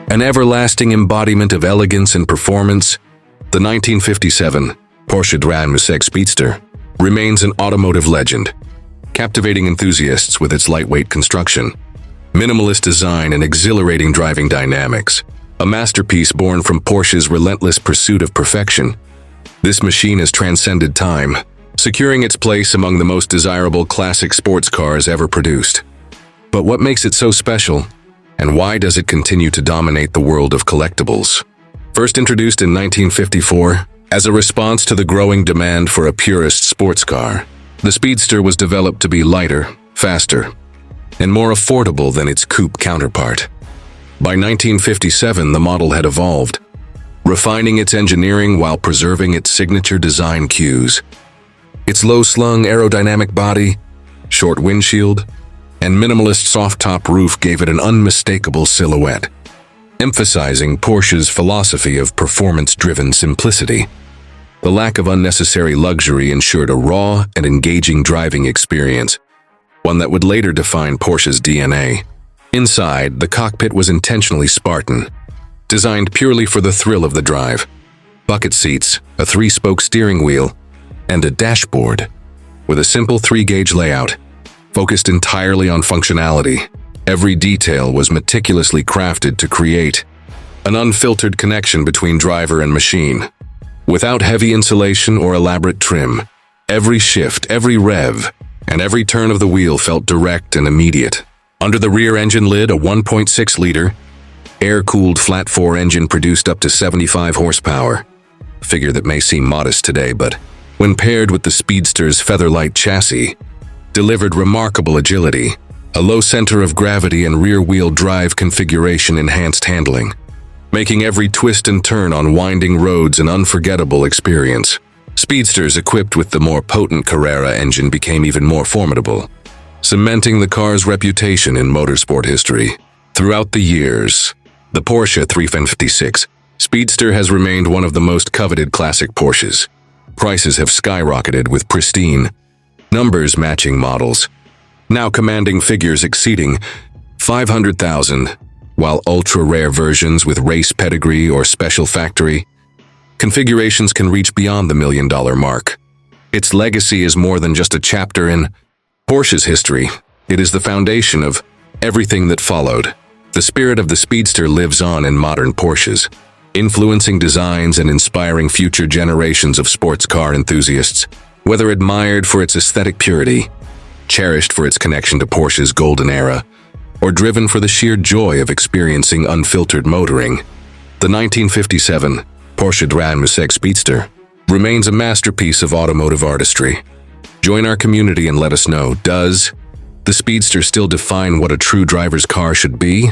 An everlasting embodiment of elegance and performance, the 1957 Porsche 356 Speedster remains an automotive legend, captivating enthusiasts with its lightweight construction, minimalist design, and exhilarating driving dynamics. A masterpiece born from Porsche's relentless pursuit of perfection, this machine has transcended time, securing its place among the most desirable classic sports cars ever produced. But what makes it so special, and why does it continue to dominate the world of collectibles? First introduced in 1954, as a response to the growing demand for a purist sports car, the Speedster was developed to be lighter, faster, and more affordable than its coupe counterpart. By 1957, the model had evolved, refining its engineering while preserving its signature design cues. Its low-slung aerodynamic body, short windshield, and minimalist soft-top roof gave it an unmistakable silhouette, emphasizing Porsche's philosophy of performance-driven simplicity. The lack of unnecessary luxury ensured a raw and engaging driving experience, one that would later define Porsche's DNA. Inside, the cockpit was intentionally Spartan, designed purely for the thrill of the drive. Bucket seats, a 3-spoke steering wheel, and a dashboard with a simple 3-gauge layout, focused entirely on functionality. Every detail was meticulously crafted to create an unfiltered connection between driver and machine. Without heavy insulation or elaborate trim, every shift, every rev, and every turn of the wheel felt direct and immediate. Under the rear engine lid, a 1.6-liter, air-cooled flat-4 engine produced up to 75 horsepower, a figure that may seem modest today, but when paired with the Speedster's featherlight chassis, delivered remarkable agility. A low center of gravity and rear-wheel drive configuration enhanced handling, making every twist and turn on winding roads an unforgettable experience. Speedsters equipped with the more potent Carrera engine became even more formidable, cementing the car's reputation in motorsport history. Throughout the years, the Porsche 356 Speedster has remained one of the most coveted classic Porsches. Prices have skyrocketed with pristine, numbers-matching models, now commanding figures exceeding $500,000, while ultra-rare versions with race pedigree or special factory configurations can reach beyond the $1 million mark. Its legacy is more than just a chapter in Porsche's history. It is the foundation of everything that followed. The spirit of the Speedster lives on in modern Porsches, influencing designs and inspiring future generations of sports car enthusiasts. Whether admired for its aesthetic purity, cherished for its connection to Porsche's golden era, or driven for the sheer joy of experiencing unfiltered motoring, the 1957 Porsche 356 Speedster remains a masterpiece of automotive artistry. Join our community and let us know, does the Speedster still define what a true driver's car should be?